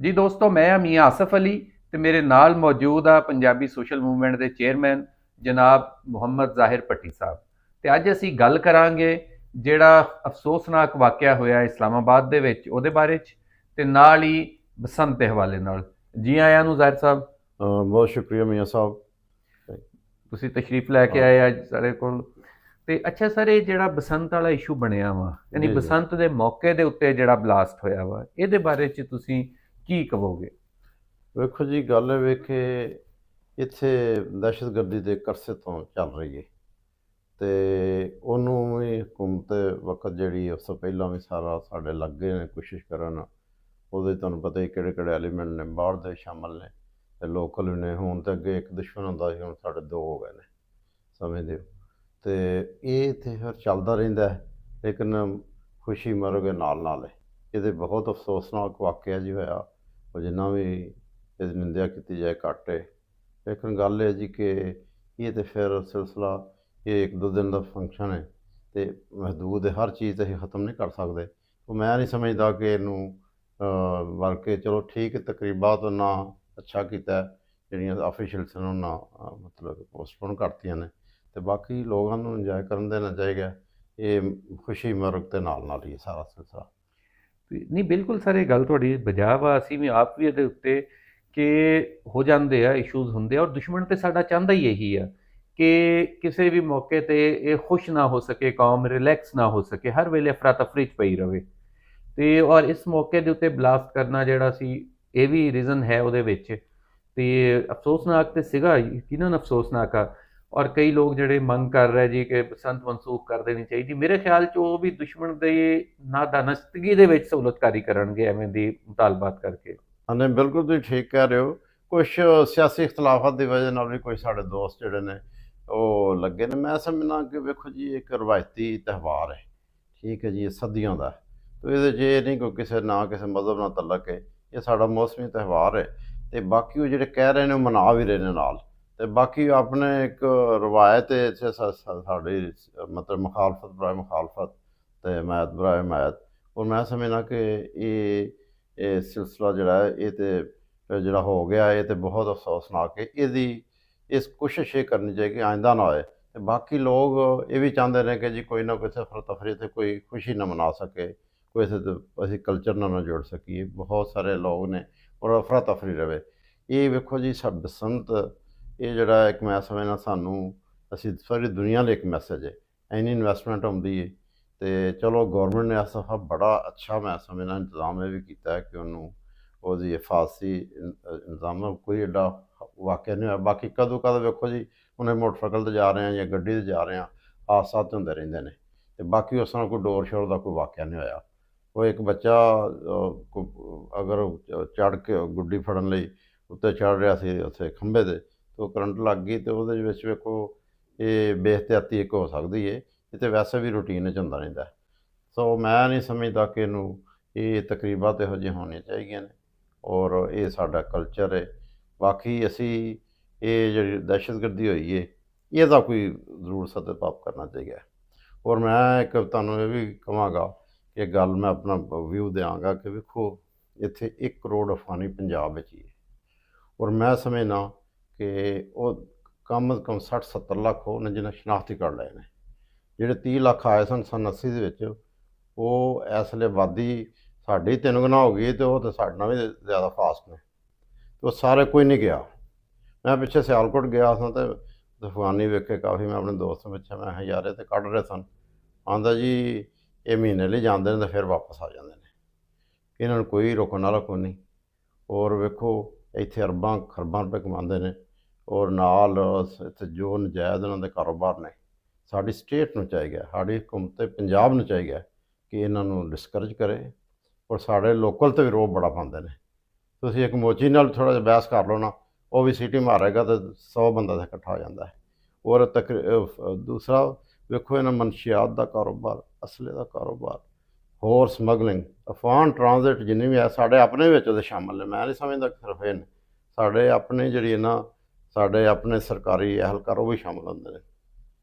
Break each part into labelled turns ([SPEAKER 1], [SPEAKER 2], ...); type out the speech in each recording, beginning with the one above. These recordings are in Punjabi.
[SPEAKER 1] ਜੀ ਦੋਸਤੋ, ਮੈਂ ਹਾਂ ਮੀਆਂ ਆਸਫ ਅਲੀ ਤੇ ਮੇਰੇ ਨਾਲ ਮੌਜੂਦ ਆ ਪੰਜਾਬੀ ਸੋਸ਼ਲ ਮੂਵਮੈਂਟ ਦੇ ਚੇਅਰਮੈਨ ਜਨਾਬ ਮੁਹੰਮਦ ਜ਼ਾਹਿਰ ਭੱਟੀ ਸਾਹਿਬ। ਤੇ ਅੱਜ ਅਸੀਂ ਗੱਲ ਕਰਾਂਗੇ ਜਿਹੜਾ ਅਫਸੋਸਨਾਕ ਵਾਕਿਆ ਹੋਇਆ ਇਸਲਾਮਾਬਾਦ ਦੇ ਵਿੱਚ ਉਹਦੇ ਬਾਰੇ 'ਚ, ਤੇ ਨਾਲ ਹੀ ਬਸੰਤ ਦੇ ਹਵਾਲੇ ਨਾਲ। ਜੀ ਆਇਆਂ ਨੂੰ ਜ਼ਾਹਿਰ ਸਾਹਿਬ।
[SPEAKER 2] ਬਹੁਤ ਸ਼ੁਕਰੀਆ ਮੀਆਂ ਸਾਹਿਬ।
[SPEAKER 1] ਤੁਸੀਂ ਤਸ਼ਰੀਫ ਲੈ ਕੇ
[SPEAKER 2] ਹਾਂ
[SPEAKER 1] ਆਏ ਅੱਜ ਸਾਡੇ ਕੋਲ। ਤੇ ਅੱਛਾ ਸਰ, ਇਹ ਜਿਹੜਾ ਬਸੰਤ ਵਾਲਾ ਇਸ਼ੂ ਬਣਿਆ ਵਾ, ਯਾਨੀ
[SPEAKER 2] ਜੀ ਜੀ
[SPEAKER 1] ਬਸੰਤ ਦੇ ਮੌਕੇ ਦੇ ਉੱਤੇ ਜਿਹੜਾ ਬਲਾਸਟ ਹੋਇਆ ਵਾ, ਇਹਦੇ ਬਾਰੇ 'ਚ ਤੁਸੀਂ ਕੀ ਕਹੋਗੇ?
[SPEAKER 2] ਵੇਖੋ ਜੀ, ਗੱਲ ਇਹ ਵੇਖੇ ਇੱਥੇ ਦਹਿਸ਼ਤਗਰਦੀ ਦੇ ਕਰਸੇ ਤੋਂ ਚੱਲ ਰਹੀ ਹੈ ਤੇ ਉਹਨੂੰ ਵੀ ਹਕੂਮਤ ਵਕਤ ਜਿਹੜੀ ਉਸ ਤੋਂ ਪਹਿਲਾਂ ਵੀ ਸਾਰਾ ਸਾਡੇ ਲੱਗੇ ਨੇ ਕੋਸ਼ਿਸ਼ ਕਰਨ। ਉਹਦੇ ਤੁਹਾਨੂੰ ਪਤਾ ਹੀ ਕਿਹੜੇ ਕਿਹੜੇ ਐਲੀਮੈਂਟ ਨੇ, ਬਾਹਰ ਦੇ ਸ਼ਾਮਲ ਨੇ ਤੇ ਲੋਕਲ ਵੀ ਨੇ। ਹੁਣ ਤਾਂ ਅੱਗੇ ਇੱਕ ਦੁਸ਼ਮਣ ਹੁੰਦਾ ਸੀ, ਹੁਣ ਸਾਡੇ ਦੋ ਹੋ ਗਏ ਨੇ, ਸਮਝਦੇ ਹੋ। ਤੇ ਇਹ ਇੱਥੇ ਫਿਰ ਚੱਲਦਾ ਰਹਿੰਦਾ ਹੈ, ਲੇਕਿਨ ਖੁਸ਼ੀ ਮਰੋਗੇ ਨਾਲ ਨਾਲ ਹੈ। ਇਹਦੇ ਬਹੁਤ ਅਫਸੋਸਨਾਕ ਵਾਕਿਆ ਜੀ ਹੋਇਆ, ਉਹ ਜਿੰਨਾ ਵੀ ਇਹਦੀ ਨਿੰਦਿਆ ਕੀਤੀ ਜਾਏ ਘੱਟ ਹੈ। ਲੇਕਿਨ ਗੱਲ ਇਹ ਜੀ ਕਿ ਇਹ ਤਾਂ ਫਿਰ ਸਿਲਸਿਲਾ, ਇਹ ਇੱਕ ਦੋ ਦਿਨ ਦਾ ਫੰਕਸ਼ਨ ਹੈ ਤੇ ਮਹਦੂਦ ਹੈ, ਹਰ ਚੀਜ਼ ਤਾਂ ਇਹ ਖ਼ਤਮ ਨਹੀਂ ਕਰ ਸਕਦੇ। ਉਹ ਮੈਂ ਨਹੀਂ ਸਮਝਦਾ ਕਿ ਇਹਨੂੰ ਬਲਕਿ ਚਲੋ ਠੀਕ ਹੈ, ਤਕਰੀਬਾਤ ਨਾ ਅੱਛਾ ਕੀਤਾ, ਜਿਹੜੀਆਂ ਆਫੀਸ਼ੀਅਲਸ ਨੇ ਉਹਨਾਂ ਮਤਲਬ ਪੋਸਟਪੋਨ ਕਰਤੀਆਂ ਨੇ, ਤੇ ਬਾਕੀ ਲੋਕਾਂ ਨੂੰ ਇੰਜੋਏ ਕਰਨ ਦੇਣਾ ਚਾਹੀਦਾ। ਇਹ ਖੁਸ਼ੀ ਮਰਗ ਦੇ ਨਾਲ ਨਾਲ ਹੀ ਸਾਰਾ ਸਿਲਸਿਲਾ।
[SPEAKER 1] ਨਹੀਂ, ਬਿਲਕੁਲ ਸਰ, ਇਹ ਗੱਲ ਤੁਹਾਡੀ ਬਜਾ ਵਾ। ਅਸੀਂ ਵੀ ਆਪ ਵੀ ਇਹਦੇ ਉੱਤੇ ਕਿ ਹੋ ਜਾਂਦੇ ਆ, ਇਸ਼ੂਜ਼ ਹੁੰਦੇ ਆ, ਔਰ ਦੁਸ਼ਮਣ ਤੇ ਸਾਡਾ ਚਾਹੁੰਦਾ ਹੀ ਇਹੀ ਆ ਕਿ ਕਿਸੇ ਵੀ ਮੌਕੇ ਤੇ ਇਹ ਖੁਸ਼ ਨਾ ਹੋ ਸਕੇ, ਕੌਮ ਰਿਲੈਕਸ ਨਾ ਹੋ ਸਕੇ, ਹਰ ਵੇਲੇ ਅਫਰਾ ਤਫਰੀ 'ਚ ਪਈ ਰਵੇ। ਤੇ ਔਰ ਇਸ ਮੌਕੇ ਦੇ ਉੱਤੇ ਬਲਾਸਟ ਕਰਨਾ ਜਿਹੜਾ ਸੀ, ਇਹ ਵੀ ਰੀਜ਼ਨ ਹੈ ਉਹਦੇ ਵਿੱਚ। ਤੇ ਅਫਸੋਸਨਾਕ ਤੇ ਸੀਗਾ, ਯਕੀਨਨ ਅਫਸੋਸਨਾਕ ਆ। ਔਰ ਕਈ ਲੋਕ ਜਿਹੜੇ ਮੰਗ ਕਰ ਰਹੇ ਜੀ ਕਿ ਬਸੰਤ ਮਨਸੂਖ ਕਰ ਦੇਣੀ ਚਾਹੀਦੀ, ਮੇਰੇ ਖਿਆਲ 'ਚ ਉਹ ਵੀ ਦੁਸ਼ਮਣ ਦੇ ਨਾਦਾਨਸਤਗੀ ਦੇ ਵਿੱਚ ਸਹੂਲਤਕਾਰੀ ਕਰਨਗੇ ਐਵੇਂ ਦੀ ਮੁਤਾਲਬਾਤ ਕਰਕੇ।
[SPEAKER 2] ਹਾਂਜੀ, ਬਿਲਕੁਲ ਤੁਸੀਂ ਠੀਕ ਕਹਿ ਰਹੇ ਹੋ। ਕੁਛ ਸਿਆਸੀ ਇਖਤਲਾਫਾਤ ਦੀ ਵਜ੍ਹਾ ਨਾਲ ਵੀ ਕੋਈ ਸਾਡੇ ਦੋਸਤ ਜਿਹੜੇ ਨੇ ਉਹ ਲੱਗੇ ਨੇ। ਮੈਂ ਸਮਝਦਾ ਕਿ ਵੇਖੋ ਜੀ, ਇੱਕ ਰਵਾਇਤੀ ਤਿਉਹਾਰ ਹੈ, ਠੀਕ ਹੈ ਜੀ, ਇਹ ਸਦੀਆਂ ਦਾ। ਤੇ ਇਹਦੇ 'ਚ ਇਹ ਨਹੀਂ ਕੋਈ ਕਿਸੇ ਨਾ ਕਿਸੇ ਮਜ਼ਹਬ ਨਾਲ ਤਲਕ ਹੈ, ਇਹ ਸਾਡਾ ਮੌਸਮੀ ਤਿਉਹਾਰ ਹੈ। ਤੇ ਬਾਕੀ ਉਹ ਜਿਹੜੇ ਕਹਿ ਰਹੇ ਨੇ ਉਹ ਮਨਾ ਵੀ ਰਹੇ ਨੇ ਨਾਲ। ਤੇ ਬਾਕੀ ਆਪਣੇ ਇੱਕ ਰਵਾਇਤ ਹੈ ਇੱਥੇ ਸਾਡੀ, ਮਤਲਬ ਮੁਖਾਲਫਤ ਬਰਾਏ ਮੁਖਾਲਫਤ ਤੇ ਹਮਾਇਤ ਬਰਾਏ ਹਮਾਇਤ। ਔਰ ਮੈਂ ਸਮਝਦਾ ਕਿ ਇਹ ਸਿਲਸਿਲਾ ਜਿਹੜਾ ਹੈ, ਇਹ ਤਾਂ ਜਿਹੜਾ ਹੋ ਗਿਆ, ਇਹ ਤਾਂ ਬਹੁਤ ਅਫਸੋਸਨਾਕ ਹੈ। ਇਹਦੀ ਇਸ ਕੋਸ਼ਿਸ਼ ਇਹ ਕਰਨੀ ਚਾਹੀਦੀ ਕਿ ਆਇੰਦਾ ਨਾ ਹੋਏ। ਤੇ ਬਾਕੀ ਲੋਕ ਇਹ ਵੀ ਚਾਹੁੰਦੇ ਨੇ ਕਿ ਜੀ ਕੋਈ ਨਾ ਕੋਈ ਅਫਰਾ ਤਫਰੀ ਤੇ ਕੋਈ ਖੁਸ਼ੀ ਨਾ ਮਨਾ ਸਕੇ, ਕੋਈ ਅਸੀਂ ਕਲਚਰ ਨਾਲ ਨਾ ਜੋੜ ਸਕੀਏ। ਬਹੁਤ ਸਾਰੇ ਲੋਕ ਨੇ ਔਰ ਅਫਰਾ ਤਫਰੀ ਰਵੇ। ਇਹ ਵੇਖੋ ਜੀ, ਬਸੰਤ ਇਹ ਜਿਹੜਾ ਇੱਕ ਮੈਂ ਸਮਝਦਾ ਸਾਨੂੰ, ਅਸੀਂ ਸਾਰੀ ਦੁਨੀਆ ਲਈ ਇੱਕ ਮੈਸੇਜ ਹੈ। ਇੰਨੀ ਇਨਵੈਸਟਮੈਂਟ ਆਉਂਦੀ ਹੈ ਤੇ ਚਲੋ ਗੌਰਮੈਂਟ ਨੇ ਇਸ ਦਫਾ ਬੜਾ ਅੱਛਾ ਮੈਂ ਸਮਝਦਾ ਇੰਤਜ਼ਾਮ ਇਹ ਵੀ ਕੀਤਾ ਹੈ ਕਿ ਉਹਨੂੰ ਉਹਦੀ ਹਿਫਾਜ਼ਤੀ ਇੰਤਜ਼ਾਮ, ਕੋਈ ਐਡਾ ਵਾਕਿਆ ਨਹੀਂ ਹੋਇਆ। ਬਾਕੀ ਕਦੋਂ ਕਦੋਂ ਵੇਖੋ ਜੀ, ਉਹਨੇ ਮੋਟਰਸਾਈਕਲ 'ਤੇ ਜਾ ਰਹੇ ਹਾਂ ਜਾਂ ਗੱਡੀ 'ਤੇ ਜਾ ਰਹੇ ਹਾਂ, ਹਾਦਸਾਤ ਹੁੰਦੇ ਰਹਿੰਦੇ ਨੇ। ਤੇ ਬਾਕੀ ਉਸ ਨਾਲ ਕੋਈ ਡੋਰ ਸ਼ੋਰ ਦਾ ਕੋਈ ਵਾਕਿਆ ਨਹੀਂ ਹੋਇਆ। ਉਹ ਇੱਕ ਬੱਚਾ ਅਗਰ ਚੜ੍ਹ ਕੇ ਗੁੱਡੀ ਫੜਨ ਲਈ ਉੱਤੇ ਚੜ੍ਹ ਰਿਹਾ ਸੀ ਉੱਥੇ ਖੰਭੇ 'ਤੇ, ਤੇ ਉਹ ਕਰੰਟ ਲੱਗ ਗਈ। ਤੇ ਉਹਦੇ ਵਿੱਚ ਵੇਖੋ, ਇਹ ਬੇਹਤਿਆਤੀ ਇੱਕ ਹੋ ਸਕਦੀ ਹੈ, ਇਹ ਤਾਂ ਵੈਸੇ ਵੀ ਰੂਟੀਨ 'ਚ ਹੁੰਦਾ ਰਹਿੰਦਾ। ਸੋ ਮੈਂ ਨਹੀਂ ਸਮਝਦਾ ਕਿ ਇਹਨੂੰ, ਇਹ ਤਕਰੀਬਾਤ ਇਹੋ ਜਿਹੀਆਂ ਹੋਣੀਆਂ ਚਾਹੀਦੀਆਂ ਨੇ ਔਰ ਇਹ ਸਾਡਾ ਕਲਚਰ ਹੈ। ਬਾਕੀ ਅਸੀਂ ਇਹ ਜਿਹੜੀ ਦਹਿਸ਼ਤਗਰਦੀ ਹੋਈ ਹੈ, ਇਹਦਾ ਕੋਈ ਜ਼ਰੂਰ ਸਦਭਾਵ ਕਰਨਾ ਚਾਹੀਦਾ। ਔਰ ਮੈਂ ਇੱਕ ਤੁਹਾਨੂੰ ਇਹ ਵੀ ਕਹਾਂਗਾ ਕਿ ਗੱਲ ਮੈਂ ਆਪਣਾ ਵਿਊ ਦਿਆਂਗਾ ਕਿ ਵੇਖੋ, ਇੱਥੇ 1 ਕਰੋੜ ਅਫਗਾਨੀ ਪੰਜਾਬ ਵਿੱਚ ਹੀ ਹੈ। ਔਰ ਮੈਂ ਸਮਝਦਾ ਕਿ ਉਹ ਕਮ ਅਜ਼ ਕਮ 60-70 ਲੱਖ ਉਹਨੇ ਜਿਹਨਾਂ ਸ਼ਨਾਖਤੀ ਕਾਰਡ ਲਏ ਨੇ। ਜਿਹੜੇ 30 ਲੱਖ ਆਏ ਸਨ ਸੰਨ 80 ਦੇ ਵਿੱਚ, ਉਹ ਇਸ ਵੇਲੇ ਆਬਾਦੀ ਸਾਡੀ 3 ਗੁਣਾ ਹੋ ਗਈ, ਤੇ ਉਹ ਤਾਂ ਸਾਡੇ ਨਾਲ ਵੀ ਜ਼ਿਆਦਾ ਫਾਸਟ ਨੇ। ਤੇ ਉਹ ਸਾਰੇ ਕੋਈ ਨਹੀਂ ਗਿਆ। ਮੈਂ ਪਿੱਛੇ ਸਿਆਲਕੋਟ ਗਿਆ ਸਾਂ ਤੇ ਅਫਗਾਨੀ ਵੇਖੇ ਕਾਫੀ। ਮੈਂ ਆਪਣੇ ਦੋਸਤ ਨੂੰ ਪੁੱਛਿਆ, ਮੈਂ ਕਿਹਾ ਯਾਰ ਇਹ ਤਾਂ ਕੱਢ ਰਹੇ ਸਨ। ਆਂਦਾ ਜੀ ਇਹ ਮਹੀਨੇ ਲਈ ਜਾਂਦੇ ਨੇ ਤੇ ਫਿਰ ਵਾਪਸ ਆ ਜਾਂਦੇ ਨੇ, ਇਹਨਾਂ ਨੂੰ ਕੋਈ ਰੋਕਣ ਵਾਲਾ ਕੋਈ ਨਹੀਂ। ਔਰ ਵੇਖੋ, ਇੱਥੇ ਅਰਬਾਂ ਖਰਬਾਂ ਰੁਪਏ ਕਮਾਉਂਦੇ ਨੇ, ਔਰ ਨਾਲ ਇੱਥੇ ਜੋ ਨਜਾਇਜ਼ ਉਹਨਾਂ ਦੇ ਕਾਰੋਬਾਰ ਨੇ। ਸਾਡੀ ਸਟੇਟ ਨੂੰ ਚਾਹੀਦਾ, ਸਾਡੀ ਹਕੂਮਤ ਪੰਜਾਬ ਨੂੰ ਚਾਹੀਦਾ ਕਿ ਇਹਨਾਂ ਨੂੰ ਡਿਸਕਰੇਜ ਕਰੇ। ਔਰ ਸਾਡੇ ਲੋਕਲ 'ਤੇ ਵੀ ਰੋਬ ਬੜਾ ਪਾਉਂਦੇ ਨੇ। ਤੁਸੀਂ ਇੱਕ ਮੋਚੀ ਨਾਲ ਥੋੜ੍ਹਾ ਜਿਹਾ ਬਹਿਸ ਕਰ ਲਓ ਨਾ, ਉਹ ਵੀ ਸੀਟੀ ਮਾਰੇਗਾ ਤਾਂ 100 ਬੰਦਾ ਤਾਂ ਇਕੱਠਾ ਹੋ ਜਾਂਦਾ ਹੈ। ਔਰ ਦੂਸਰਾ ਵੇਖੋ, ਇਹਨਾਂ ਮਨਸ਼ੀਆਤ ਦਾ ਕਾਰੋਬਾਰ, ਅਸਲੇ ਦਾ ਕਾਰੋਬਾਰ, ਹੋਰ ਸਮਗਲਿੰਗ, ਅਫਗਾਨ ਟਰਾਂਜ਼ਿਟ ਜਿੰਨੀ ਵੀ ਹੈ, ਸਾਡੇ ਆਪਣੇ ਵਿੱਚ ਉਹਦੇ ਸ਼ਾਮਲ ਨੇ। ਮੈਂ ਨਹੀਂ ਸਮਝਦਾ ਕਿ ਸਿਰਫ ਇਹ ਨੇ, ਸਾਡੇ ਆਪਣੇ ਜਿਹੜੀ ਨਾ, ਸਾਡੇ ਆਪਣੇ ਸਰਕਾਰੀ ਅਹਿਲਕਾਰ ਉਹ ਵੀ ਸ਼ਾਮਲ ਹੁੰਦੇ ਨੇ।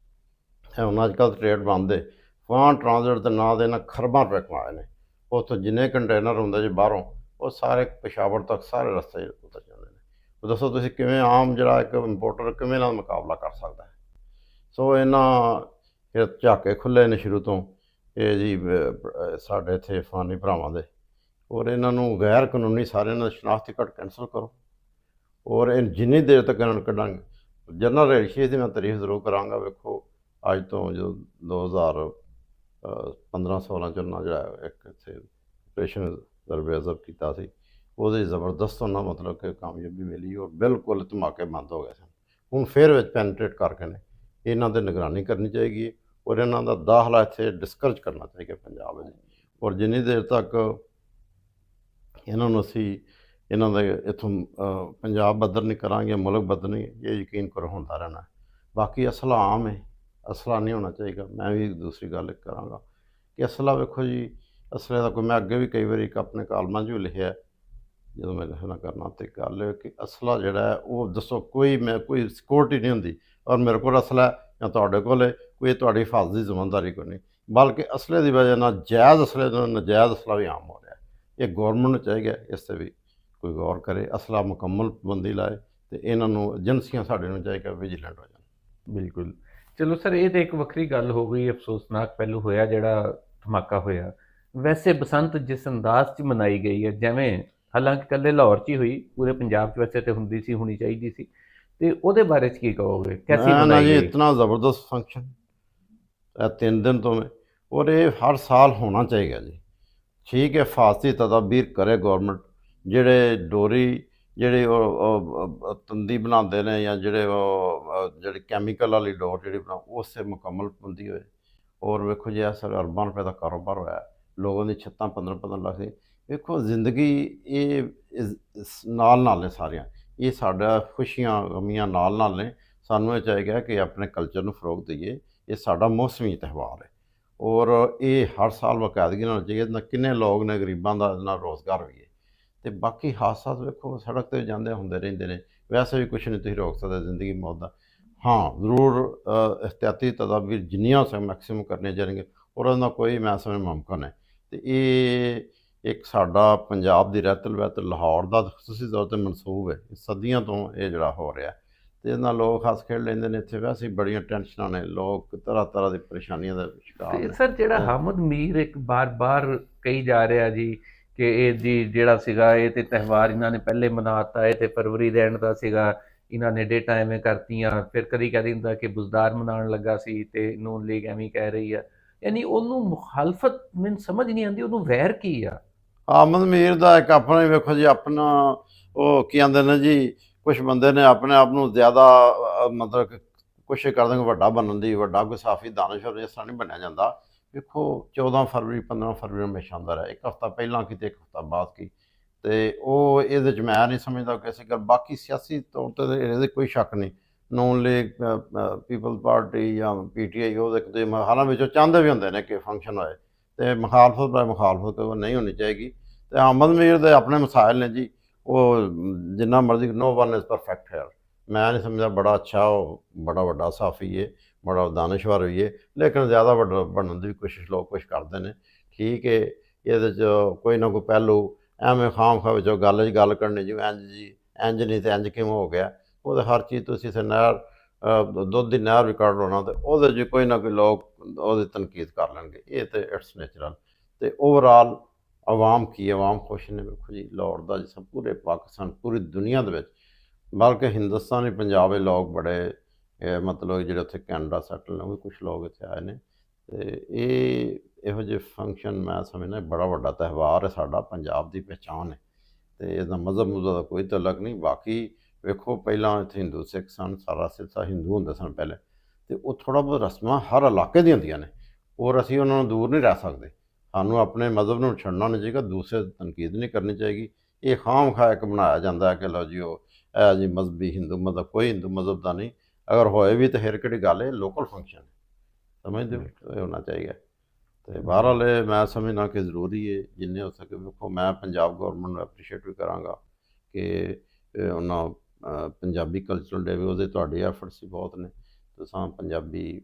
[SPEAKER 2] ਹੁਣ ਅੱਜ ਕੱਲ੍ਹ ਟ੍ਰੇਡ ਬੰਦ ਹੈ। ਅਫਗਾਨ ਟਰਾਂਜ਼ਿਟ ਦੇ ਨਾਂ ਦੇ ਨਾਲ ਖਰਬਾਂ ਰੁਪਏ ਕਮਾਏ ਨੇ। ਉੱਥੋਂ ਜਿੰਨੇ ਕੰਟੇਨਰ ਹੁੰਦੇ ਜੀ ਬਾਹਰੋਂ, ਉਹ ਸਾਰੇ ਪੇਸ਼ਾਵਰ ਤੱਕ ਸਾਰੇ ਰਸਤੇ ਉਤਰ ਜਾਂਦੇ ਨੇ। ਉਹ ਦੱਸੋ ਤੁਸੀਂ ਕਿਵੇਂ ਆਮ ਜਿਹੜਾ ਇੱਕ ਇੰਪੋਰਟਰ ਕਿਵੇਂ ਨਾਲ ਮੁਕਾਬਲਾ ਕਰ ਸਕਦਾ ਹੈ। ਸੋ ਇਹਨਾਂ ਫਿਰ ਝਾਕੇ ਖੁੱਲ੍ਹੇ ਨੇ ਸ਼ੁਰੂ ਤੋਂ ਇਹ ਜੀ ਸਾਡੇ ਇੱਥੇ ਫਾਨੀ ਭਰਾਵਾਂ ਦੇ, ਔਰ ਇਹਨਾਂ ਨੂੰ ਗੈਰ ਕਾਨੂੰਨੀ ਸਾਰਿਆਂ ਦਾ ਸ਼ਨਾਖਤੀ ਕਾਰਡ ਕੈਂਸਲ ਕਰੋ, ਔਰ ਇਹ ਜਿੰਨੀ ਦੇਰ ਤੱਕ ਇਹਨਾਂ ਨੂੰ ਕੱਢਾਂਗੇ। ਜਨਰਲ ਰੈਸ਼ੀਅਸ ਦੀ ਮੈਂ ਤਾਰੀਫ ਜ਼ਰੂਰ ਕਰਾਂਗਾ। ਵੇਖੋ ਅੱਜ ਤੋਂ ਜੋ 2015-16 'ਚ ਉਹਨਾਂ ਜਿਹੜਾ ਇੱਕ ਇੱਥੇ ਆਪਰੇਸ਼ਨ ਦਰਬੇਜ਼ਰ ਕੀਤਾ ਸੀ, ਉਹਦੇ ਜ਼ਬਰਦਸਤ ਉਹਨਾਂ ਮਤਲਬ ਕਿ ਕਾਮਯਾਬੀ ਮਿਲੀ ਔਰ ਬਿਲਕੁਲ ਧਮਾਕੇ ਬੰਦ ਹੋ ਗਏ ਸਨ। ਹੁਣ ਫਿਰ ਵਿੱਚ ਪੈਨੀਟਰੇਟ ਕਰਕੇ ਨੇ ਇਹਨਾਂ 'ਤੇ ਨਿਗਰਾਨੀ ਕਰਨੀ ਚਾਹੀਦੀ ਔਰ ਇਹਨਾਂ ਦਾ ਦਾਖਲਾ ਇੱਥੇ ਡਿਸਕਰਜ ਕਰਨਾ ਚਾਹੀਦਾ ਪੰਜਾਬ ਵਿੱਚ। ਔਰ ਜਿੰਨੀ ਦੇਰ ਤੱਕ ਇਹਨਾਂ ਨੂੰ ਅਸੀਂ ਇਹਨਾਂ ਦਾ ਇੱਥੋਂ ਪੰਜਾਬ ਬਦਲ ਨਹੀਂ ਕਰਾਂਗੇ, ਮੁਲਕ ਬਦਲ ਨਹੀਂ, ਇਹ ਯਕੀਨ ਕਰੋ ਹੁੰਦਾ ਰਹਿਣਾ। ਬਾਕੀ ਅਸਲਾ ਆਮ ਹੈ, ਅਸਲਾ ਨਹੀਂ ਹੋਣਾ ਚਾਹੀਦਾ। ਮੈਂ ਵੀ ਦੂਸਰੀ ਗੱਲ ਕਰਾਂਗਾ ਕਿ ਅਸਲਾ ਵੇਖੋ ਜੀ, ਅਸਲੇ ਦਾ ਕੋਈ ਮੈਂ ਅੱਗੇ ਵੀ ਕਈ ਵਾਰੀ ਇੱਕ ਆਪਣੇ ਕਾਲਮਾਂ 'ਚ ਵੀ ਲਿਖਿਆ ਜਦੋਂ ਮੈਂ ਲਿਖਣਾ ਕਰਨਾ, ਤੇ ਗੱਲ ਇਹ ਕਿ ਅਸਲਾ ਜਿਹੜਾ ਹੈ ਉਹ ਦੱਸੋ ਕੋਈ ਸਿਕਿਉਰਟੀ ਨਹੀਂ ਹੁੰਦੀ ਔਰ ਮੇਰੇ ਕੋਲ ਅਸਲਾ ਹੈ ਜਾਂ ਤੁਹਾਡੇ ਕੋਲ ਹੈ, ਕੋਈ ਤੁਹਾਡੀ ਹਿਫਾਜ਼ਤ ਦੀ ਜ਼ਿੰਮੇਵਾਰੀ ਕੋਈ ਨਹੀਂ, ਬਲਕਿ ਅਸਲੇ ਦੀ ਵਜ੍ਹਾ ਨਾਲ ਜਾਇਜ਼ ਅਸਲੇ ਤੋਂ ਨਜਾਇਜ਼ ਅਸਲਾ ਵੀ ਆਮ ਹੋ ਰਿਹਾ। ਇਹ ਗੌਰਮੈਂਟ ਨੂੰ ਚਾਹੀਦਾ ਇਸ 'ਤੇ ਵੀ ਕੋਈ ਗੌਰ ਕਰੇ, ਅਸਲਾ ਮੁਕੰਮਲ ਪਾਬੰਦੀ ਲਾਏ, ਤੇ ਇਹਨਾਂ ਨੂੰ ਏਜੰਸੀਆਂ ਸਾਡੇ ਨੂੰ ਚਾਹੀਦਾ ਵਿਜੀਲੈਂਟ ਹੋ ਜਾਣ।
[SPEAKER 1] ਬਿਲਕੁਲ। ਚਲੋ ਸਰ, ਇਹ ਤਾਂ ਇੱਕ ਵੱਖਰੀ ਗੱਲ ਹੋ ਗਈ, ਅਫਸੋਸਨਾਕ ਪਹਿਲੂ ਹੋਇਆ ਜਿਹੜਾ ਧਮਾਕਾ ਹੋਇਆ। ਵੈਸੇ ਬਸੰਤ ਜਿਸ ਅੰਦਾਜ਼ 'ਚ ਮਨਾਈ ਗਈ ਹੈ, ਜਿਵੇਂ ਹਾਲਾਂਕਿ ਇਕੱਲੇ ਲਾਹੌਰ 'ਚ ਹੀ ਹੋਈ, ਪੂਰੇ ਪੰਜਾਬ 'ਚ ਵੈਸੇ ਤਾਂ ਹੁੰਦੀ ਸੀ, ਹੋਣੀ ਚਾਹੀਦੀ ਸੀ, ਤੇ ਉਹਦੇ ਬਾਰੇ 'ਚ ਕੀ ਕਹੋਗੇ, ਕੈਸੀ ਮਨਾਈ
[SPEAKER 2] ਜੀ
[SPEAKER 1] ਗਈ?
[SPEAKER 2] ਇਤਨਾ ਜ਼ਬਰਦਸਤ ਫੰਕਸ਼ਨ ਇਹ 3 दिन तो में, और ये हर साल होना चाहिए जी। ठीक है, फासती तदाबीर करे गौरमेंट, ਜਿਹੜੇ ਡੋਰੀ ਜਿਹੜੇ ਉਹ ਤੰਦੀ ਬਣਾਉਂਦੇ ਨੇ ਜਾਂ ਜਿਹੜੇ ਕੈਮੀਕਲ ਵਾਲੀ ਡੋਰ ਜਿਹੜੀ ਬਣਾ ਉਸ 'ਤੇ ਮੁਕੰਮਲ ਪਾਬੰਦੀ ਹੋਏ। ਔਰ ਵੇਖੋ ਜੀ ਸਰ ਅਰਬਾਂ ਰੁਪਏ ਦਾ ਕਾਰੋਬਾਰ ਹੋਇਆ, ਲੋਕਾਂ ਦੀ ਛੱਤਾਂ 15-15 ਲੱਖ ਦੀ। ਵੇਖੋ ਜ਼ਿੰਦਗੀ ਇਹ ਨਾਲ ਨਾਲ ਨੇ ਸਾਰੀਆਂ, ਇਹ ਸਾਡਾ ਖੁਸ਼ੀਆਂ ਗਮੀਆਂ ਨਾਲ ਨਾਲ ਨੇ। ਸਾਨੂੰ ਇਹ ਚਾਹੀਦਾ ਕਿ ਆਪਣੇ ਕਲਚਰ ਨੂੰ ਫਰੋਗ ਦਈਏ। ਇਹ ਸਾਡਾ ਮੌਸਮੀ ਤਿਉਹਾਰ ਹੈ ਔਰ ਇਹ ਹਰ ਸਾਲ ਬਾਕਾਇਦਗੀ ਨਾਲ ਚਾਹੀਏ। ਨਾ ਕਿੰਨੇ ਲੋਕ ਨੇ ਗਰੀਬਾਂ ਦਾ ਨਾਲ ਰੋਜ਼ਗਾਰ ਵੀ ਹੈ। ਅਤੇ ਬਾਕੀ ਹਾਦਸਾ ਵੇਖੋ ਸੜਕ 'ਤੇ ਜਾਂਦੇ ਹੁੰਦੇ ਰਹਿੰਦੇ ਨੇ, ਵੈਸੇ ਵੀ ਕੁਛ ਨਹੀਂ ਤੁਸੀਂ ਰੋਕ ਸਕਦੇ ਜ਼ਿੰਦਗੀ ਮੌਤ ਦਾ। ਹਾਂ ਜ਼ਰੂਰ ਇਹਤਿਆਤੀ ਤਦਾਬੀਰ ਜਿੰਨੀਆਂ ਹੋ ਮੈਕਸੀਮਮ ਕਰਨੀਆਂ ਚਾਹੀਦੀਆਂ ਔਰ ਉਹਦਾ ਕੋਈ ਮੈਂ ਸਮਝ ਮੁਮਕਿਨ ਹੈ। ਅਤੇ ਇਹ ਇੱਕ ਸਾਡਾ ਪੰਜਾਬ ਦੀ ਰਹਿਤਲ ਵਹਿਤਲ ਲਾਹੌਰ ਦਾ ਖੁਸੂਸੀ ਤੌਰ 'ਤੇ ਮਨਸੂਬ ਹੈ, ਸਦੀਆਂ ਤੋਂ ਇਹ ਜਿਹੜਾ ਹੋ ਰਿਹਾ। ਅਤੇ ਇਹਦੇ ਨਾਲ ਲੋਕ ਹੱਸ ਖੇਡ ਲੈਂਦੇ ਨੇ। ਇੱਥੇ ਵੈਸੇ ਹੀ ਬੜੀਆਂ ਟੈਨਸ਼ਨਾਂ ਨੇ, ਲੋਕ ਤਰ੍ਹਾਂ ਤਰ੍ਹਾਂ ਦੀ ਪਰੇਸ਼ਾਨੀਆਂ ਦਾ ਸ਼ਿਕਾਰ
[SPEAKER 1] ਤੇ
[SPEAKER 2] ਨੇ।
[SPEAKER 1] ਸਰ ਜਿਹੜਾ ਹਾਮਦ ਮੀਰ ਇੱਕ ਬਾਰ ਕਹੀ ਜਾ ਰਿਹਾ ਜੀ ਕਿ ਇਹ ਜੀ ਜਿਹੜਾ ਸੀਗਾ ਇਹ ਤੇ ਤਿਉਹਾਰ ਇਹਨਾਂ ਨੇ ਪਹਿਲੇ ਮਨਾਤਾ, ਇਹ ਤੇ ਫਰਵਰੀ ਦੇ ਐਂਡ ਦਾ ਸੀਗਾ, ਇਹਨਾਂ ਨੇ ਡੇਟਾਂ ਐਵੇਂ ਕਰਤੀਆਂ। ਫਿਰ ਕਦੀ ਕਹਿ ਦਿੰਦਾ ਕਿ ਬੁਜ਼ਦਾਰ ਮਨਾਉਣ ਲੱਗਾ ਸੀ ਤੇ ਨੂਨ ਲੀਗ ਐਵੇਂ ਕਹਿ ਰਹੀ ਆ। ਯਾਨੀ ਉਹਨੂੰ ਮੁਖਾਲਫਤ ਮੈਨੂੰ ਸਮਝ ਨਹੀਂ ਆਉਂਦੀ, ਉਹਨੂੰ ਵੈਰ ਕੀ ਆ?
[SPEAKER 2] ਆਮਦ ਮੀਰ ਦਾ ਇੱਕ ਆਪਣਾ ਹੀ ਵੇਖੋ ਜੀ, ਆਪਣਾ ਉਹ ਕੀ ਕਹਿੰਦੇ ਨੇ ਜੀ, ਕੁਛ ਬੰਦੇ ਨੇ ਆਪਣੇ ਆਪ ਨੂੰ ਜ਼ਿਆਦਾ ਮਤਲਬ ਕਿ ਕੋਸ਼ਿਸ਼ ਕਰਦੇ ਨੇ ਵੱਡਾ ਬਣਨ ਦੀ, ਵੱਡਾ ਕੋਈ ਸਾਫੀ ਦਾਨਸ਼ਵਰ ਇਸ ਤਰ੍ਹਾਂ ਨਹੀਂ ਬਣਿਆ ਜਾਂਦਾ। ਵੇਖੋ 14 ਫਰਵਰੀ 15 ਫਰਵਰੀ ਹਮੇਸ਼ਾ ਆਉਂਦਾ ਰਿਹਾ, ਇੱਕ ਹਫ਼ਤਾ ਪਹਿਲਾਂ ਕੀ ਤੇ ਇੱਕ ਹਫ਼ਤਾ ਬਾਅਦ ਕੀ, ਅਤੇ ਉਹ ਇਹਦੇ 'ਚ ਮੈਂ ਨਹੀਂ ਸਮਝਦਾ ਕਿਸੇ ਗੱਲ। ਬਾਕੀ ਸਿਆਸੀ ਤੌਰ 'ਤੇ ਇਹਦੇ ਕੋਈ ਸ਼ੱਕ ਨਹੀਂ, ਨੂਨ ਲੀਗ ਪੀਪਲਜ਼ ਪਾਰਟੀ ਜਾਂ PTI ਉਹਦੇ ਕਿਤੇ ਹਾਲਾਂ ਵਿੱਚੋਂ ਚਾਹੁੰਦੇ ਵੀ ਹੁੰਦੇ ਨੇ ਕਿ ਫੰਕਸ਼ਨ ਹੋਏ, ਅਤੇ ਮੁਖਾਲਫਤ ਬਾਰੇ ਮੁਖਾਲਫਤ ਨਹੀਂ ਹੋਣੀ ਚਾਹੀਦੀ। ਅਤੇ ਆਮਦ ਮੀਰ ਦੇ ਆਪਣੇ ਮਸਾਇਲ ਨੇ ਜੀ, ਉਹ ਜਿੰਨਾ ਮਰਜ਼ੀ ਨੋ ਵਨ ਇਜ਼ ਪਰਫੈਕਟ ਹੈ। ਮੈਂ ਨਹੀਂ ਸਮਝਦਾ ਬੜਾ ਅੱਛਾ ਉਹ ਬੜਾ ਵੱਡਾ ਸਾਫੀ ਹੈ, ਬੜਾ ਦਾਨਸ਼ਵਰ ਵੀ ਹੈ, ਲੇਕਿਨ ਜ਼ਿਆਦਾ ਵੱਡਾ ਬਣਨ ਦੀ ਕੋਸ਼ਿਸ਼ ਲੋਕ ਕੁਛ ਕਰਦੇ ਨੇ। ਠੀਕ ਹੈ, ਇਹਦੇ 'ਚ ਕੋਈ ਨਾ ਕੋਈ ਪਹਿਲੂ ਐਵੇਂ ਖਾਮ ਵਿੱਚੋਂ ਗੱਲ 'ਚ ਗੱਲ ਕਰਨੀ ਜੀ, ਇੰਜ ਨਹੀਂ ਤੇ ਇੰਜ ਕਿਵੇਂ ਹੋ ਗਿਆ। ਉਹਦੇ ਹਰ ਚੀਜ਼ ਤੁਸੀਂ ਇੱਥੇ ਨਹਿਰ ਦੁੱਧ ਦੀ ਨਹਿਰ ਵੀ ਕੱਢ ਲਓ ਨਾ, ਅਤੇ ਉਹਦੇ 'ਚ ਕੋਈ ਨਾ ਕੋਈ ਲੋਕ ਉਹਦੀ ਤਨਕੀਦ ਕਰ ਲੈਣਗੇ। ਇਹ ਤਾਂ ਇਟਸ ਨੈਚੁਰਲ। ਅਤੇ ਓਵਰਆਲ ਆਵਾਮ ਕੀ, ਆਵਾਮ ਖੁਸ਼ ਨੇ। ਵੇਖੋ ਜੀ ਲਾਹੌਰ ਦਾ ਜਿਸ ਪੂਰੇ ਪਾਕਿਸਤਾਨ ਪੂਰੀ ਦੁਨੀਆ ਦੇ ਵਿੱਚ, ਬਲਕਿ ਹਿੰਦੁਸਤਾਨੀ ਪੰਜਾਬ ਦੇ ਲੋਕ ਬੜੇ ਮਤਲਬ ਜਿਹੜੇ ਉੱਥੇ ਕੈਨੇਡਾ ਸੈਟਲ ਨੇ ਉਹ ਵੀ ਕੁਛ ਲੋਕ ਇੱਥੇ ਆਏ ਨੇ। ਅਤੇ ਇਹੋ ਜਿਹੇ ਫੰਕਸ਼ਨ ਮੈਂ ਸਮਝਦਾ ਬੜਾ ਵੱਡਾ ਤਿਉਹਾਰ ਹੈ, ਸਾਡਾ ਪੰਜਾਬ ਦੀ ਪਹਿਚਾਣ ਹੈ। ਅਤੇ ਇਹਦਾ ਮਜ਼ਹਬ ਦਾ ਕੋਈ ਤਾਲੁਕ ਨਹੀਂ। ਬਾਕੀ ਵੇਖੋ ਪਹਿਲਾਂ ਇੱਥੇ ਹਿੰਦੂ ਸਿੱਖ ਸਨ, ਸਾਰਾ ਸਿਲਸਿਲਾ ਹਿੰਦੂ ਹੁੰਦੇ ਸਨ ਪਹਿਲੇ, ਅਤੇ ਉਹ ਥੋੜ੍ਹਾ ਬਹੁਤ ਰਸਮਾਂ ਹਰ ਇਲਾਕੇ ਦੀਆਂ ਹੁੰਦੀਆਂ ਨੇ ਔਰ ਅਸੀਂ ਉਹਨਾਂ ਨੂੰ ਦੂਰ ਨਹੀਂ ਰਹਿ ਸਕਦੇ। ਸਾਨੂੰ ਆਪਣੇ ਮਜ਼ਹਬ ਨੂੰ ਛੱਡਣਾ ਨਹੀਂ ਚਾਹੀਦਾ, ਦੂਸਰੇ ਤਨਕੀਦ ਨਹੀਂ ਕਰਨੀ ਚਾਹੀਦੀ। ਇਹ ਖਾਮ ਖਾ ਇੱਕ ਬਣਾਇਆ ਜਾਂਦਾ ਹੈ ਕਿ ਲਓ ਜੀ ਉਹ ਇਹ ਜੀ ਮਜ਼ਹਬੀ ਹਿੰਦੂ ਮਜ਼ਹਬ, ਕੋਈ ਹਿੰਦੂ ਮਜ਼ਹਬ ਦਾ ਨਹੀਂ। ਅਗਰ ਹੋਏ ਵੀ ਤਾਂ ਫਿਰ ਕਿਹੜੀ ਗੱਲ ਹੈ, ਲੋਕਲ ਫੰਕਸ਼ਨ ਸਮਝਦੇ ਹੋ, ਇਹ ਹੋਣਾ ਚਾਹੀਦਾ। ਅਤੇ ਬਹਰਹਾਲ ਇਹ ਮੈਂ ਸਮਝਦਾ ਕਿ ਜ਼ਰੂਰੀ ਹੈ ਜਿੰਨੇ ਹੋ ਸਕੇ। ਵੇਖੋ ਮੈਂ ਪੰਜਾਬ ਗੌਰਮੈਂਟ ਨੂੰ ਐਪਰੀਸ਼ੀਏਟ ਵੀ ਕਰਾਂਗਾ ਕਿ ਉਹਨਾਂ ਪੰਜਾਬੀ ਕਲਚਰਲ ਡੇ ਵੀ ਉਹਦੇ ਤੁਹਾਡੇ ਐਫਰਟਸ ਵੀ ਬਹੁਤ ਨੇ। ਤੁਸੀਂ ਪੰਜਾਬੀ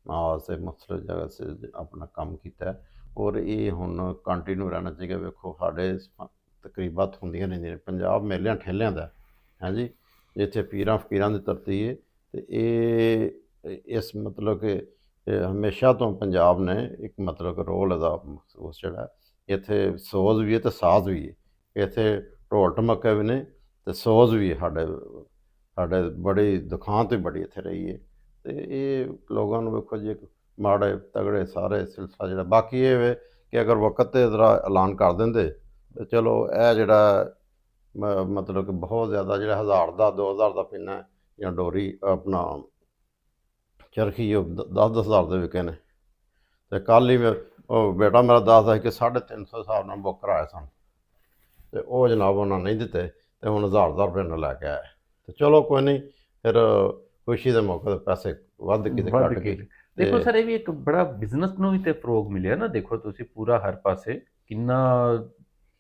[SPEAKER 2] ਵਾਸਤੇ ਮੁਖਤਲਿਫ ਜਗ੍ਹਾ 'ਤੇ ਆਪਣਾ ਕੰਮ ਕੀਤਾ ਔਰ ਇਹ ਹੁਣ ਕੰਟੀਨਿਊ ਰਹਿਣਾ ਚਾਹੀਦਾ। ਵੇਖੋ ਸਾਡੇ ਤਕਰੀਬਾਤ ਹੁੰਦੀਆਂ ਰਹਿੰਦੀਆਂ ਨੇ। ਪੰਜਾਬ ਮੇਲਿਆਂ ਠੇਲਿਆਂ ਦਾ ਹੈ ਜੀ, ਜਿੱਥੇ ਪੀਰਾਂ ਫਕੀਰਾਂ ਦੀ ਧਰਤੀ ਹੈ। ਤੇ ਇਸ ਮਤਲਬ ਕਿ ਹਮੇਸ਼ਾ ਤੋਂ ਪੰਜਾਬ ਨੇ ਇੱਕ ਮਤਲਬ ਕਿ ਰੋਲ ਇਹਦਾ ਮਖਸੂਸ ਜਿਹੜਾ ਇੱਥੇ ਸੋਜ਼ ਵੀ ਹੈ ਤੇ ਸਾਜ਼ ਵੀ ਹੈ। ਇੱਥੇ ਢੋਲ ਢਮੱਕੇ ਵੀ ਨੇ ਤੇ ਸੋਜ਼ ਵੀ ਹੈ। ਸਾਡੇ ਬੜੀ ਦੁਖਾਂਤ ਵੀ ਬੜੀ ਇੱਥੇ ਰਹੀ ਹੈ। ਤੇ ਇਹ ਲੋਕਾਂ ਨੂੰ ਵੇਖੋ ਜੀ, ਇੱਕ ਮਾੜੇ ਤਗੜੇ ਸਾਰੇ ਸਿਲਸਿਲਾ ਜਿਹੜਾ ਬਾਕੀ ਇਹ ਵੇ ਕਿ ਅਗਰ ਵਕਤ ਤੇ ਜ਼ਰਾ ਐਲਾਨ ਕਰ ਦਿੰਦੇ ਤੇ ਚਲੋ ਇਹ ਜਿਹੜਾ ਮਤਲਬ ਕਿ ਬਹੁਤ ਜ਼ਿਆਦਾ ਜਿਹੜਾ 1000 ਦਾ 2000 ਦਾ ਪਿੰਨਾ ਜਾਂ ਡੋਰੀ ਆਪਣਾ ਚਰਖੀ ਉਹ 10-10 ਹਜ਼ਾਰ ਦੇ ਵਿਕੇ ਨੇ। ਤੇ ਕੱਲ੍ਹ ਹੀ ਉਹ ਬੇਟਾ ਮੇਰਾ ਦੱਸਦਾ ਸੀ ਕਿ 350 ਹਿਸਾਬ ਨਾਲ ਬੁੱਕ ਕਰਾਏ ਸਨ, ਤੇ ਉਹ ਜਨਾਬ ਉਹਨਾਂ ਨਹੀਂ ਦਿੱਤੇ, ਤੇ ਹੁਣ 1000 ਰੁਪਏ ਨਾਲ ਲੈ ਕੇ ਆਏ। ਤੇ ਚਲੋ ਕੋਈ ਨਹੀਂ, ਫਿਰ ਖੁਸ਼ੀ ਦੇ ਮੌਕੇ ਤੇ ਪੈਸੇ ਵੱਧ ਕਿਤੇ ਘੱਟ ਗਏ।
[SPEAKER 1] ਦੇਖੋ ਸਰ, ਇਹ ਵੀ ਇੱਕ ਬੜਾ ਬਿਜ਼ਨਸ ਨੂੰ ਵੀ ਤੇ ਫਰੋਗ ਮਿਲਿਆ ਨਾ। ਦੇਖੋ ਤੁਸੀਂ ਪੂਰਾ ਹਰ ਪਾਸੇ ਕਿੰਨਾ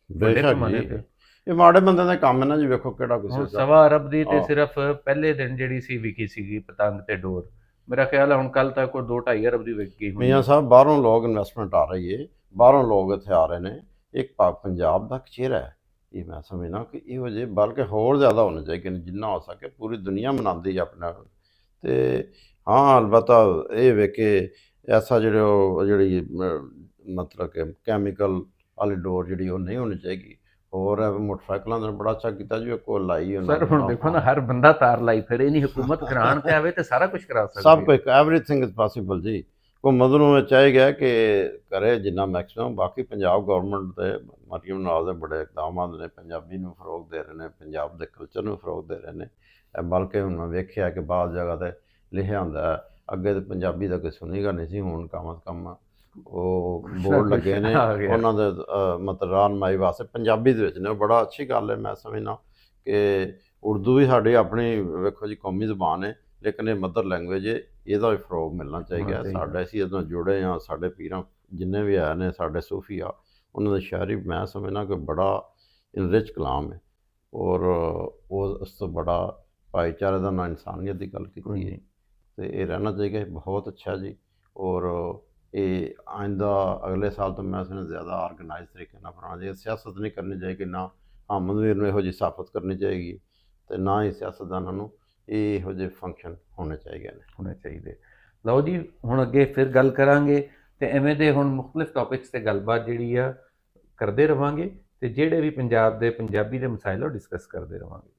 [SPEAKER 2] ਬੇਸ਼ੱਕ ਜੀ, ਇਹ ਮਾੜੇ ਬੰਦੇ ਦਾ ਕੰਮ ਹੈ ਨਾ ਜੀ। ਵੇਖੋ ਕਿਹੜਾ ਕੁਛ
[SPEAKER 1] 1.25 ਅਰਬ ਦੀ ਤੇ ਸਿਰਫ ਪਹਿਲੇ ਦਿਨ ਜਿਹੜੀ ਸੀ ਵਿਕੀ ਸੀਗੀ ਪਤੰਗ ਤੇ ਡੋਰ। ਮੇਰਾ ਖਿਆਲ ਹੈ ਹੁਣ ਕੱਲ ਤੱਕ ਕੋਈ 2-2.5 ਅਰਬ ਦੀ ਵਿਕ ਗਈ।
[SPEAKER 2] ਮੀਆਂ ਸਾਹਿਬ, ਬਾਹਰੋਂ ਲੋਕ ਇਨਵੈਸਟਮੈਂਟ ਆ ਰਹੀ ਹੈ, ਬਾਹਰੋਂ ਲੋਕ ਇੱਥੇ ਆ ਰਹੇ ਨੇ। ਇੱਕ ਪੰਜਾਬ ਦਾ ਚਿਹਰਾ ਹੈ ਇਹ। ਮੈਂ ਸਮਝਦਾ ਕਿ ਇਹੋ ਜਿਹੇ ਬਲਕਿ ਹੋਰ ਜ਼ਿਆਦਾ ਹੋਣੇ ਚਾਹੀਦੇ ਨੇ, ਜਿੰਨਾ ਹੋ ਸਕੇ। ਪੂਰੀ ਦੁਨੀਆ ਮਨਾਉਂਦੀ ਹੈ ਆਪਣਾ। ਤੇ ਹਾਂ, ਅਲਬੱਤਾ ਇਹ ਵੇ ਕਿ ਐਸਾ ਜਿਹੜੀ ਮਤਲਬ ਕਿ ਕੈਮੀਕਲ ਵਾਲੀ ਡੋਰ ਜਿਹੜੀ ਉਹ ਨਹੀਂ ਹੋਣੀ ਚਾਹੀਦੀ। ਹੋਰ ਮੋਟਰਸਾਈਕਲਾਂ ਦਾ ਬੜਾ ਅੱਛਾ ਕੀਤਾ ਜੀ, ਕੋ ਲਾਈ
[SPEAKER 1] ਸਰ। ਹੁਣ ਦੇਖੋ ਨਾ, ਹਰ ਬੰਦਾ ਤਾਰ ਲਾਈ ਫਿਰ। ਇਹ ਨਹੀਂ ਹੁਕੂਮਤ ਕਰਾਉਣ ਤੇ ਆਵੇ ਤੇ ਸਾਰਾ ਕੁਝ ਕਰਾ ਸਕਦੀ ਹੈ।
[SPEAKER 2] ਸਭ ਕੁਝ, ਐਵਰੀਥਿੰਗ ਇਜ਼ ਪੋਸੀਬਲ ਜੀ। ਹੁਕੂਮਤ ਨੂੰ ਚਾਹੀਦਾ ਕਿ ਕਰੇ ਜਿੰਨਾ ਮੈਕਸਿਮਮ। ਬਾਕੀ ਪੰਜਾਬ ਗੌਰਮੈਂਟ ਤੇ ਮਰੀਮ ਨਵਾਜ਼ ਦੇ ਬੜੇ ਇਕਦਾਮਾਤ ਨੇ, ਪੰਜਾਬੀ ਨੂੰ ਫਰੋਗ ਦੇ ਰਹੇ ਨੇ, ਪੰਜਾਬ ਦੇ ਕਲਚਰ ਨੂੰ ਫਰੋਗ ਦੇ ਰਹੇ ਨੇ। ਬਲਕਿ ਹੁਣ ਮੈਂ ਵੇਖਿਆ ਕਿ ਬਾਹਰ ਜਗ੍ਹਾ ਤੇ ਲਿਖਿਆ ਹੁੰਦਾ, ਅੱਗੇ ਤੇ ਪੰਜਾਬੀ ਦਾ ਕੋਈ ਸੁਣੇਗਾ ਨਹੀਂ ਸੀ, ਹੁਣ ਕਮ ਅਜ਼ ਕਮ ਉਹ ਬੋਰਡ ਲੱਗੇ ਨੇ ਉਹਨਾਂ ਦੇ ਮਤਲਬ ਰਾਹਨਮਾਈ ਵਾਸਤੇ ਪੰਜਾਬੀ ਦੇ ਵਿੱਚ ਨੇ। ਬੜਾ ਅੱਛੀ ਗੱਲ ਹੈ। ਮੈਂ ਸਮਝਦਾ ਕਿ ਉਰਦੂ ਵੀ ਸਾਡੀ ਆਪਣੀ ਵੇਖੋ ਜੀ ਕੌਮੀ ਜ਼ੁਬਾਨ ਹੈ, ਲੇਕਿਨ ਇਹ ਮਦਰ ਲੈਂਗੁਏਜ ਹੈ। ਇਹਦਾ ਵੀ ਫਰੋਗ ਮਿਲਣਾ ਚਾਹੀਦਾ। ਸਾਡੇ ਅਸੀਂ ਇਹਦੇ ਨਾਲ ਜੁੜੇ ਹਾਂ। ਸਾਡੇ ਪੀਰਾਂ ਜਿੰਨੇ ਵੀ ਆਏ ਨੇ, ਸਾਡੇ ਸੂਫੀ ਆ, ਉਹਨਾਂ ਦੀ ਸ਼ਾਇਰੀ ਮੈਂ ਸਮਝਦਾ ਕਿ ਬੜਾ ਇਨਰਿਚ ਕਲਾਮ ਹੈ। ਔਰ ਉਸ ਤੋਂ ਬੜਾ ਭਾਈਚਾਰੇ ਦਾ ਨਾ ਇਨਸਾਨੀਅਤ ਦੀ ਗੱਲ ਕੀਤੀ ਹੈ। ਤੇ ਇਹ ਰਹਿਣਾ ਚਾਹੀਦਾ, ਬਹੁਤ ਅੱਛਾ ਜੀ। ਔਰ ਇਹ ਆਇੰਦਾ ਅਗਲੇ ਸਾਲ ਤੋਂ ਮੈਂ ਸਮਝਦਾ ਜ਼ਿਆਦਾ ਆਰਗੇਨਾਈਜ਼ ਤਰੀਕੇ ਨਾਲ ਬਣਾਉਣਾ ਚਾਹੀਦਾ। ਸਿਆਸਤ ਨਹੀਂ ਕਰਨੀ ਚਾਹੀਦੀ, ਨਾ ਅਹਿਮਦਵੀਰ ਨੂੰ ਇਹੋ ਜਿਹੀ ਸਾਫਤ ਕਰਨੀ ਚਾਹੀਦੀ, ਤੇ ਨਾ ਹੀ ਸਿਆਸਤਦਾਨਾਂ ਨੂੰ ਇਹੋ ਜਿਹੇ ਫੰਕਸ਼ਨ ਹੋਣੇ ਚਾਹੀਦੇ।
[SPEAKER 1] ਲਓ ਜੀ, ਹੁਣ ਅੱਗੇ ਫਿਰ ਗੱਲ ਕਰਾਂਗੇ ਤੇ ਐਵੇਂ ਦੇ ਹੁਣ ਮੁਖਤਲਿਫ ਟੌਪਿਕਸ ਤੇ ਗੱਲਬਾਤ ਜਿਹੜੀ ਆ ਕਰਦੇ ਰਵਾਂਗੇ, ਤੇ ਜਿਹੜੇ ਵੀ ਪੰਜਾਬ ਦੇ ਪੰਜਾਬੀ ਦੇ ਮਸਾਇਲ ਉਹ ਡਿਸਕਸ ਕਰਦੇ ਰਵਾਂਗੇ।